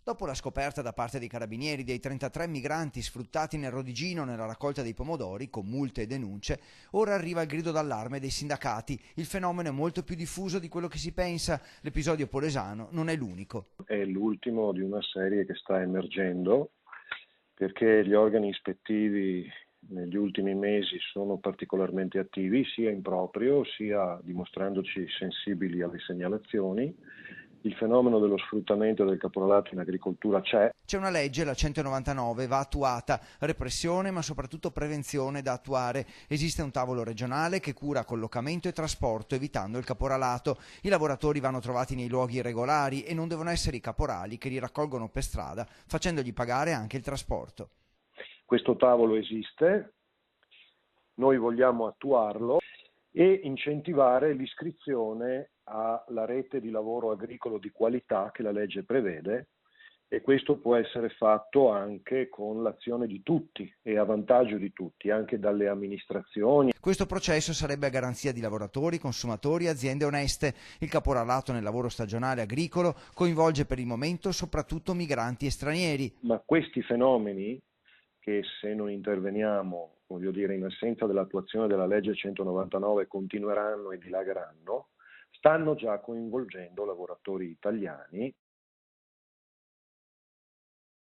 Dopo la scoperta da parte dei carabinieri dei 33 migranti sfruttati nel Rodigino nella raccolta dei pomodori, con multe e denunce, ora arriva il grido d'allarme dei sindacati. Il fenomeno è molto più diffuso di quello che si pensa. L'episodio polesano non è l'unico. È l'ultimo di una serie che sta emergendo perché gli organi ispettivi negli ultimi mesi sono particolarmente attivi, sia in proprio, sia dimostrandoci sensibili alle segnalazioni. Il fenomeno dello sfruttamento del caporalato in agricoltura c'è. C'è una legge, la 199, va attuata, repressione ma soprattutto prevenzione da attuare. Esiste un tavolo regionale che cura collocamento e trasporto evitando il caporalato. I lavoratori vanno trovati nei luoghi irregolari e non devono essere i caporali che li raccolgono per strada facendogli pagare anche il trasporto. Questo tavolo esiste, noi vogliamo attuarlo e incentivare l'iscrizione alla rete di lavoro agricolo di qualità che la legge prevede, e questo può essere fatto anche con l'azione di tutti e a vantaggio di tutti, anche dalle amministrazioni. Questo processo sarebbe a garanzia di lavoratori, consumatori e aziende oneste. Il caporalato nel lavoro stagionale agricolo coinvolge per il momento soprattutto migranti e stranieri. Ma questi fenomeni, che se non interveniamo, voglio dire, in assenza dell'attuazione della legge 199, continueranno e dilagheranno, stanno già coinvolgendo lavoratori italiani